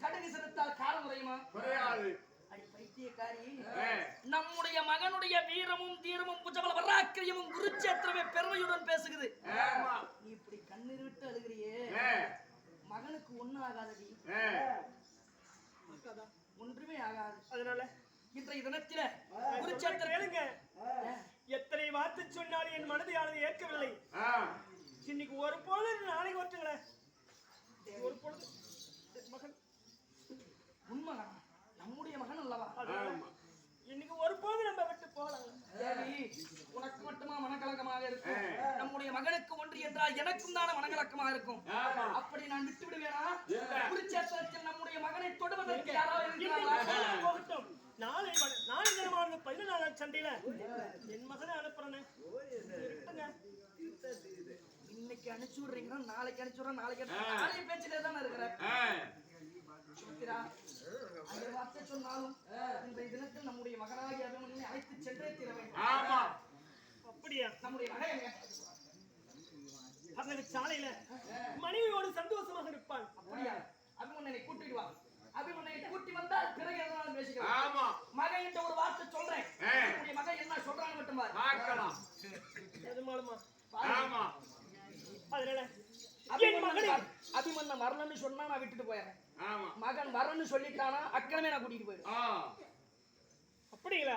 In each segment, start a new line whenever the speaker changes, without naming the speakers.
கடுகு செலுத்தால் காரம் குறையுமா? அடி பைத்தியக்காரி, நம்முடைய மகனுடைய வீரமும் தீரமும் புஜபல பராக்கிரியமும் குருச்சேத்திரமே பெருமையுடன் பேசுகிறது. நீ இப்படி கண்ணீர் விட்டு அழுகிறியே, மகனுக்கு ஒண்ணும் ஆகாதடி, ஒன்றுமே ஆகாது. அதனால இன்றைய தினத்தில குருச்சேத்திரம்
எத்தனை வார்த்தை சொன்னாலும் என் மனதை யாரும் ஏற்கவில்லை. இன்னைக்கு ஒரு பொழுது நாளைக்கு வரட்டுங்களேன், ஒரு பொழுது மகன்
உண்மகன் நம்முடைய மகன் அல்லவா?
இன்னைக்கு ஒரு பொழுது நம்ம விட்டு போகலாம்.
சரி, உனக்கு மட்டுமா மனக்கலக்கமாக இருக்கும்? நம்முடைய மகனுக்கு ஒன்று என்றால் எனக்கும் தானே மனக்கலக்கமாக இருக்கும். அப்படி நான் விட்டு விடுவேனா? குருச்சேத்திரத்தில் நம்முடைய மகனை தொடுவதற்கு யாராவது இருக்கிறார்களா?
போகட்டும். நாளை தினமான 14 நாள் சண்டையில என் மகனை அனுப்புறேன்னு
இன்னைக்கு அனுப்பிச்சு விடுறீங்க, நாளைக்கு அனுப்பிச்சுடுறேன், நாளைக்கு பேச்சுட்டே தானே இருக்கிறேன். அந்த வார்த்தை சொன்னாலும் இன்றைய தினத்தில் நம்முடைய மகனாகிய அபிமன்யுவை அழைத்து சென்றே தீர வேண்டும்.
அப்படியா?
நம்முடைய மகன்
அந்த சாலையில மனைவியோடு சந்தோஷமாக இருப்பான்.
அப்படியா? அபிமன்யனை கூட்டிட்டு வா. அபிமன்யை கூட்டி வந்தால் பிறகு எதனாலும் பேசிக்கலாம். மகன் என்ற ஒரு வார்த்தை சொல்றேன், நம்முடைய மகன் என்ன சொல்றான்னு மட்டும் பார்க்கலாம்.
அதனால
அபிமன்யன் வரலன்னு சொன்னா நான் விட்டுட்டு போயிடுறேன். மகன் வரன்னு சொல்லிட்டானா அக்கனமே நான் கூட்டிட்டு போயிடுவேன்.
அப்படிங்களா?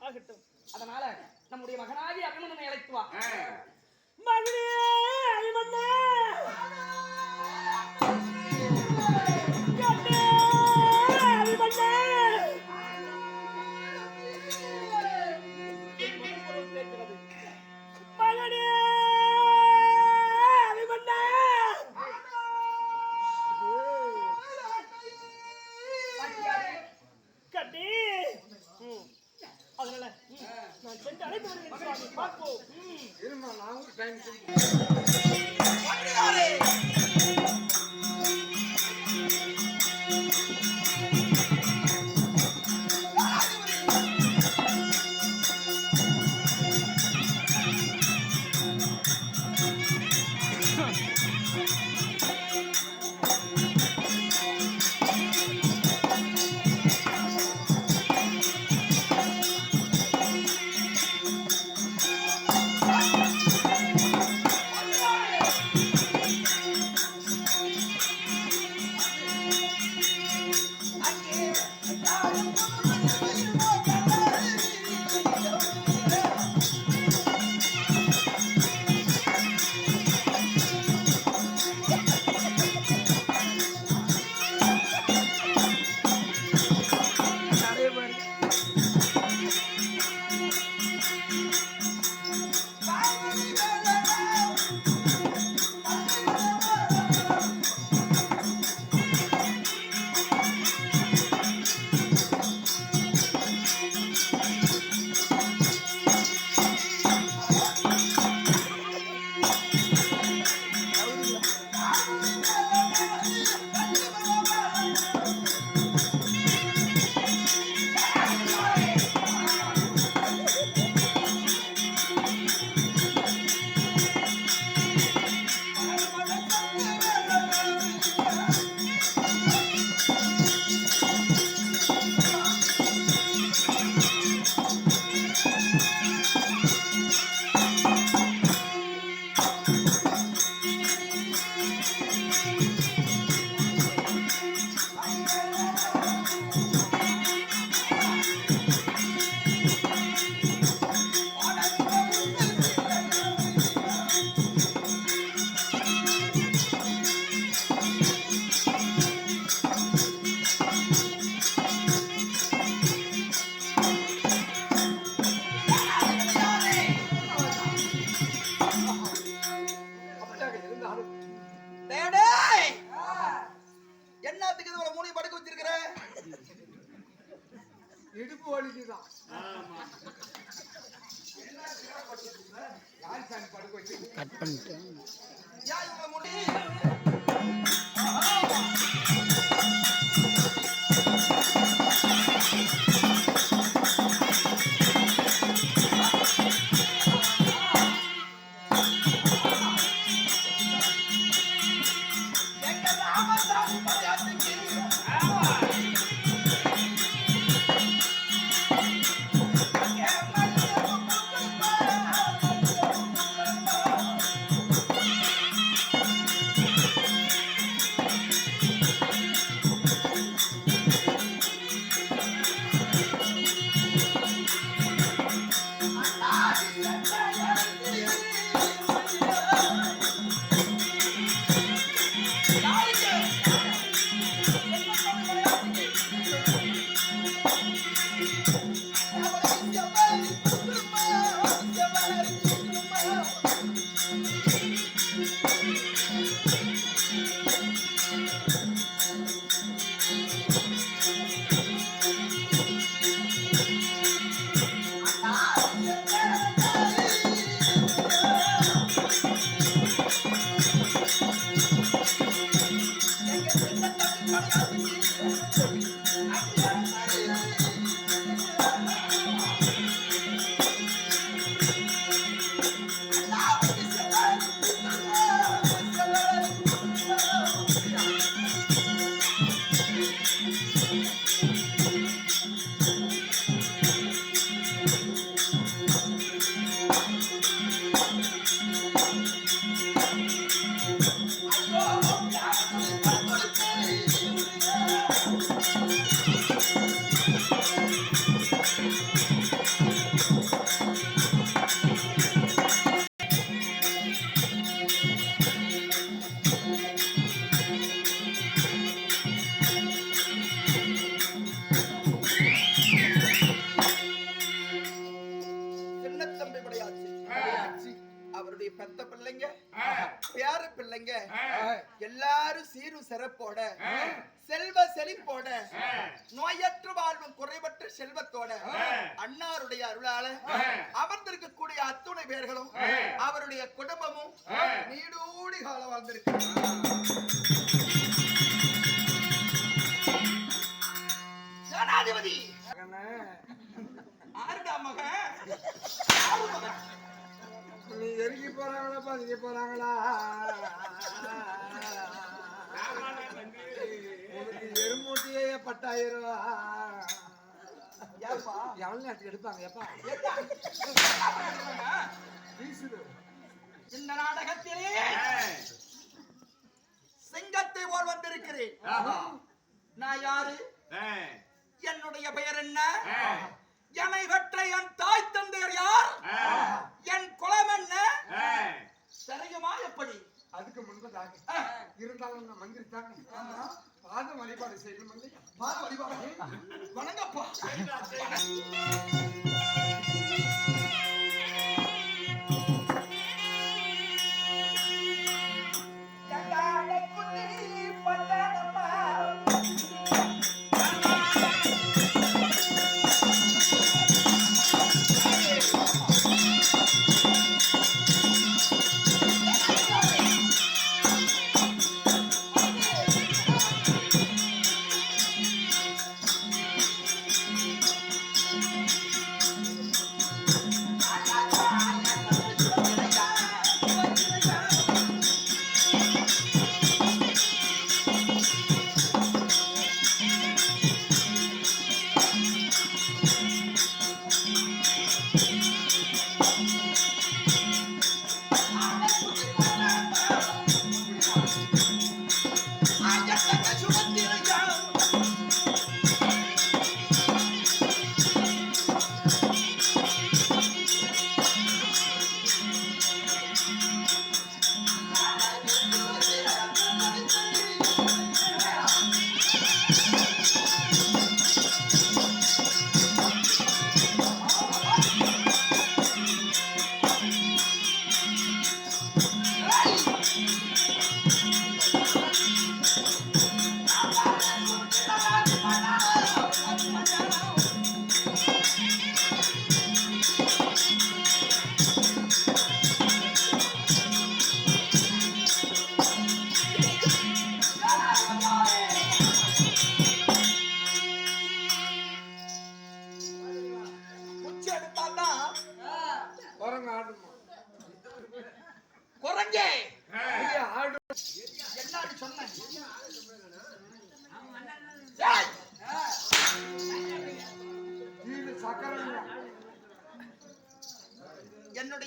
ஆகட்டும்.
அதனால நம்முடைய மகனாகி அபிமன்யனை அழைத்து வா.
மகனே அபிமன்யா, அதனால நான் சென்று அழைத்து வருகிறேன். பார்ப்போம்.
என்னத்துக்கு இவ்வளவு மூணு படுக்க வச்சிருக்கிற?
இடுப்பு வலிக்குதான். கட் பண்ணிட்டேன்.
யா இவ்வளவு முடி எங்க ராமசாமி பயாத்துக்கு
சின்னத்தம்பி படையாச்சு அவருடைய பெத்த பிள்ளைங்க பேர பிள்ளைங்க எல்லாரும் சீரும் சிறப்போட செல்வ செழிப்போட நோயற்ற வாழ்வும் குறைவற்ற செல்வத்தோட அன்னாருடைய அருளால அமர்ந்திருக்கக்கூடிய அத்துணை பேர்களும் அவருடைய குடும்பமும் நீடூடி காலம் வாழ்ந்திருக்கு. ஜனாதிபதி ஆறுடா மகன்
நீ எருகி போறாங்களா பதுக்கி போறாங்களா உனக்கு எருமூட்டியே 10,000 ரூபா எவ்வளவு நேரத்துக்கு எடுப்பாங்க எப்பா
இந்த நாடகத்திலே சிங்கத்தை போல் வந்திருக்கிறேன். நான் யாரு? என்னுடைய பெயர் என்ன? என்னை பெற்ற என் தாய் தந்தையர் யார்? என் குலம் என்ன தெரியுமா? எப்படி?
அதுக்கு முன்பதாக இருந்தாலும் நான் மந்திரித்தாங்க பாத வழிபாடு செய்யணும் இல்லையா?
பாத வழிபாடு வணங்கப்பா.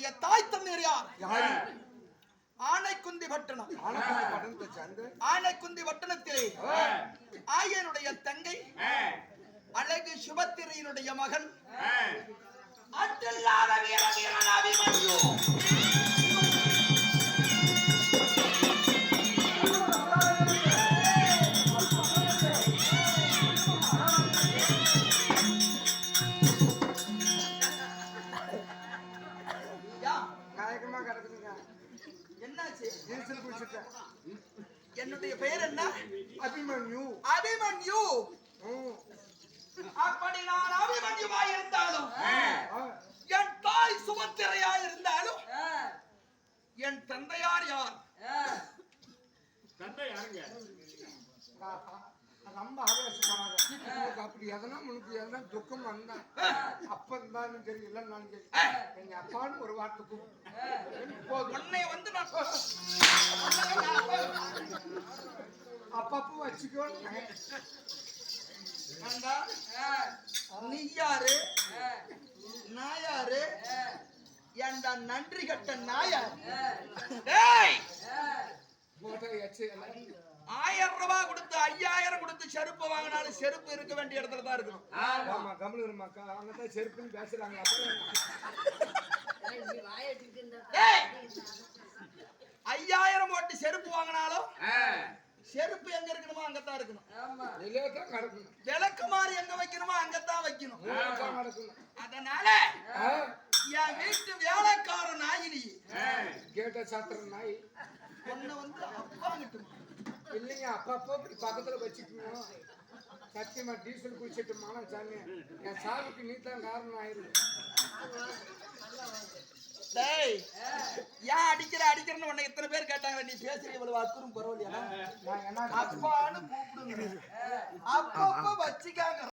என்னுடைய தாய் தந்தையர் யார்?
யாரு?
ஆனைக்குந்தி பட்டணம்.
ஆனப்பட்ட பட்டணத்தை சேர்ந்து
ஆனைக்குந்தி பட்டணத்திலே ஆயனுடைய தங்கை அழகு சுபத்திரையினுடைய மகன் அட்டில்லாத வீரன் அபிமன்யு. யா,
காயக்கமா கிடக்குதுங்க.
என்னாச்சு?
நீச்சல் குளிச்சுட்டேன்.
என்னுடைய பெயர் என்ன?
அபிமன்யு.
அபிமன்யு.
ம்.
அப்படி நான் அபிமன்யுவாய் இருந்தாலும்
ஆ.
என் தாய் சுபத்திரையா இருந்தாலும் என் தந்தையார் யார்?
ரொம்ப ஆவேசமானாங்க. உனக்கு அப்படி எதனா உனக்கு எதனா துக்கம் வந்தா அப்பந்தான்னு தெரியல நான் எங்க அப்பான்னு ஒரு வார்த்தை கூப்பிடு.
உன்னை வந்து நான்
அப்பப்போ வச்சுக்கோ.
ஏண்டா? நீ யாரு? நான் யாரு? ஏண்டா நன்றி கட்ட நாயார்? டேய்!
போட்டோ எச்சு
1000 ரூபாய் கொடுத்து 5000 கொடுத்து செருப்பு வாங்கினாலும் செருப்பு இருக்க வேண்டிய இடத்துல தான் இருக்கணும்.
ஆமா கமலுமாக்கா அவங்கதான் செருப்புன்னு பேசுறாங்க.
டேய்! 5000 போட்டு செருப்பு வாங்கினாலும் செருப்பு எங்க இருக்கணுமோ அங்கத்தான் இருக்கணும்.
நிலையத்தான் கிடக்கணும்.
விளக்குமாறு எங்க வைக்கணுமோ அங்கத்தான் வைக்கணும்.
நிலையத்தான் கிடக்கணும்.
அதனால என் வீட்டு வேலைக்கார நாயினி
கேட்ட சாத்திர நாய்
ஒண்ணு வந்து அப்பா கிட்டுமா?
இல்லைங்க அப்பப்போ இப்படி பக்கத்துல வச்சுக்கணும். சத்தியமா டீசல் குடிச்சிட்டு மானம் சாமி என் சாவுக்கு நீ தான் காரணம் ஆயிருக்கு.
டேய், ஏன் அடிக்கிறன்னு உன்னை இத்தனை பேர் கேட்டாங்க. நீ பேசுற இவ்வளவு அக்குறும் பரவாயில்லையா?
நான் என்ன
அப்பான்னு கூப்பிடுங்க. அப்பப்ப வச்சுக்காங்க.